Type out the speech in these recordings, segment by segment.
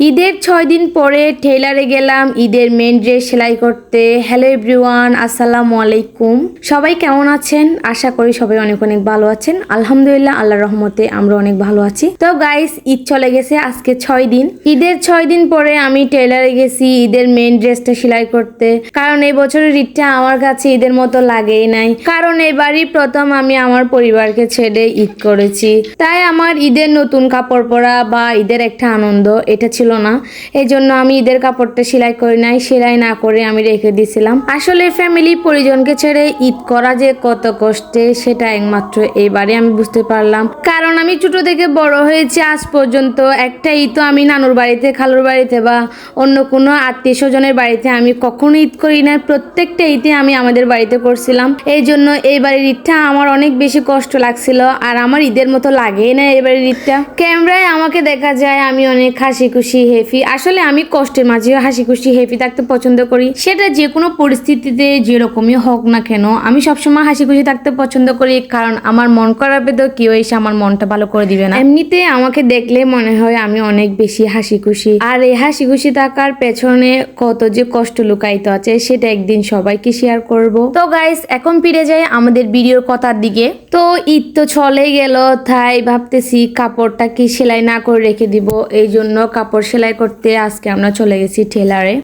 ঈদের 6 দিন পরে টেইলারে গেলাম ঈদের মেন ড্রেস সেলাই করতে। হ্যালো এভরিওয়ান, আসসালামু আলাইকুম। সবাই কেমন আছেন? আশা করি সবাই অনেক অনেক ভালো আছেন। আলহামদুলিল্লাহ, আল্লাহর রহমতে আমরা অনেক ভালো আছি। তো গাইস, ঈদ চলে গেছে আজকে 6 দিন। ঈদের 6 দিন পরে আমি টেইলারে গেছি ঈদের মেন ড্রেসটা সেলাই করতে, কারণ এই বছরের ঈদটা আমার কাছে ঈদের মতো লাগেই নাই। কারণ এবারই প্রথম আমি আমার পরিবারকে ছেড়ে ঈদ করেছি, তাই আমার ঈদের নতুন কাপড় পরা বা ঈদের একটা আনন্দ এটা ছিল না। এই জন্য আমি ঈদের কাপড়টা সেলাই করি নাই, সেলাই না করে আমি রেখে দিয়েছিলাম। আসলে ফ্যামিলি পরিজনকে ছেড়ে ঈদ করা যে কত কষ্টে সেটা একমাত্র এবারে আমি বুঝতে পারলাম। কারণ আমি ছোট থেকে বড় হয়েছি আজ পর্যন্ত একটা ঈদ তো আমি নানুর বাড়িতে, খালুর বাড়িতে বা অন্য কোনো আত্মীয় স্বজনের বাড়িতে আমি কখনো ঈদ করি না। প্রত্যেকটা ঈদে আমি আমাদের বাড়িতে করছিলাম। এই জন্য এইবারের ঈদটা আমার অনেক বেশি কষ্ট লাগছিল, আর আমার ঈদের মতো লাগেই না এবারের ঈদটা। ক্যামেরায় আমাকে দেখা যায় আমি অনেক হাসি খুশি হ্যাপি। আসলে আমি কষ্টের মাঝে হাসি খুশি হ্যাপি থাকতে পছন্দ করি, সেটা যে কোনো পরিস্থিতিতে যেরকমই হোক না কেন আমি সবসময় হাসি খুশি থাকতে পছন্দ করি। কারণ আমার মন খারাপে তো কেউ এসে আমার মনটা ভালো করে দিবে না। এমনিতে আমাকে দেখলে মনে হয় আমি অনেক বেশি হাসি খুশি, আর এই হাসি খুশি থাকার পেছনে কত যে কষ্ট লুকায়িত আছে সেটা একদিন সবাইকে শেয়ার করব। তো গাইস, এখন ফিরে যাই আমাদের ভিডিওর কথার দিকে। তো ঈদ তো চলে গেল, তাই ভাবতেছি কাপড়টা কি সেলাই না করে রেখে দিব। এই জন্য কাপড় সেলাই করতে আজকে আমরা চলে গেছি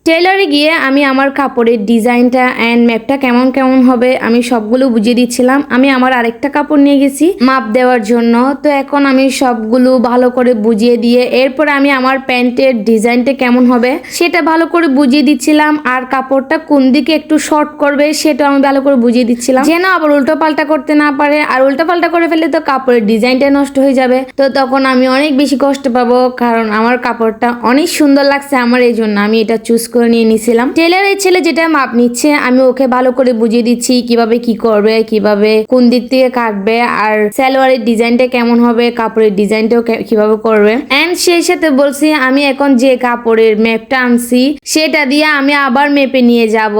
টেলারে গিয়ে আমি আমার কাপড়ের ডিজাইনটা এন্ড ম্যাপটা কেমন কেমন হবে আমি সবগুলো বুঝিয়ে দিচ্ছিলাম। আমি আমার আরেকটা কাপড় নিয়ে গেছি মাপ দেওয়ার জন্য। তো এখন আমি সবগুলো ভালো করে বুঝিয়ে দিয়ে এরপর আমি আমার প্যান্টের ডিজাইনটা কেমন হবে সেটা ভালো করে বুঝিয়ে দিচ্ছিলাম, আর কাপড়টা কোন দিকে একটু শর্ট করবে সেটা আমি ভালো করে বুঝিয়ে দিচ্ছিলাম, যেন আবার উল্টো পাল্টা করতে না পারে। আর উল্টো পাল্টা করে ফেললে তো কাপড়ের ডিজাইনটা নষ্ট হয়ে যাবে, তো তখন আমি অনেক বেশি কষ্ট পাবো। কারণ আমার কাপড়টা অনেক সুন্দর লাগছে আমার, এই জন্য আমি এটা চুজ করে নিয়ে নিছিলাম। টেলারের ছেলে যেটা মাপ নিচ্ছে আমি ওকে ভালো করে বুঝিয়ে দিচ্ছি কিভাবে কি করবে, কিভাবে কোন দিক থেকে কাটবে, আর সালোয়ারের ডিজাইনটা কেমন হবে, কাপড়ের ডিজাইনটাও কিভাবে করবে। এন্ড সেই সাথে বলছি আমি এখন যে কাপড়ের ম্যাপটা আনছি সেটা দিয়ে আমি আবার মেপে নিয়ে যাব।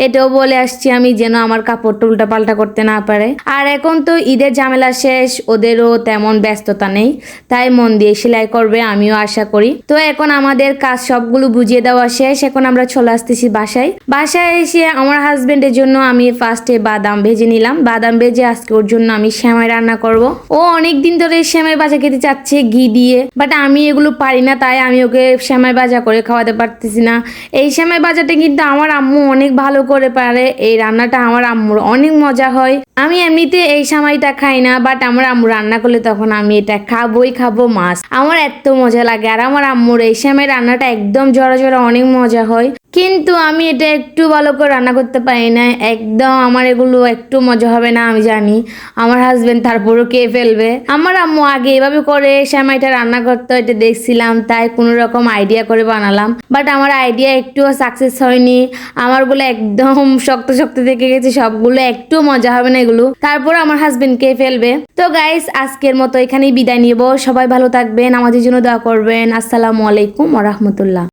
এটাও বলে আসছি আমি, যেন আমার কাপড়টা উল্টা পাল্টা করতে না পারে। আর এখন তো ঈদের ঝামেলা শেষ, ওদেরও তেমন ব্যস্ততা নেই, তাই মন দিয়ে সেলাই করবে আমিও আশা করি। তো এখন আমাদের কাজ সবগুলো বুঝিয়ে দেওয়া শেষ, এখন আমরা চলে আসতেছি বাসায় এসে আমার হাজবেন্ডের জন্য আমি ফার্স্টে বাদাম ভেজে নিলাম। বাদাম ভেজে আজকে ওর জন্য আমি সেমাই রান্না করব। ও অনেক দিন ধরে সেমাই ভাজা খেতে চাচ্ছে ঘি দিয়ে, বাট আমি এগুলো পারি না, তাই আমি ওকে সেমাই ভাজা করে খাওয়াতে পারতেছি না। এই সেমাই ভাজাটা কিন্তু আমার আম্মু অনেক ভালো করে পারে, এই রান্নাটা আমার আম্মুর অনেক মজা হয়। আমি এমনিতে এই সেমাইটা খাই না, বাট আমার আম্মু রান্না করলে তখন আমি এটা খাবো মাছ। আমার এত মজা লাগে, আর আমার আম্মুর এই সেমাই রান্নাটা একদম জড়া জড়া অনেক মজা হয়। কিন্তু আমি এটা একটু ভালো করে রান্না করতে পারি না, একদম আমার এগুলো একটু মজা হবে না আমি জানি। আমার হাজবেন্ড তারপরও খেয়ে ফেলবে। আমার আম্মু আগে এভাবে করে সেমাইটা রান্না করতে, এটা দেখছিলাম, তাই কোনো রকম আইডিয়া করে বানালাম, বাট আমার আইডিয়া একটুও সাকসেস হয়নি। আমারগুলো একদম শক্ত শক্ত থেকে গেছে, সবগুলো একটু মজা হবে না এগুলো। তারপর আমার হাজবেন্ড খেয়ে ফেলবে। তো গাইস, আজকের মতো এখানেই বিদায় নিব। সবাই ভালো থাকবেন, আমাদের জন্য দোয়া করবেন। আসসালামু আলাইকুম ওয়া রাহমাতুল্লাহ।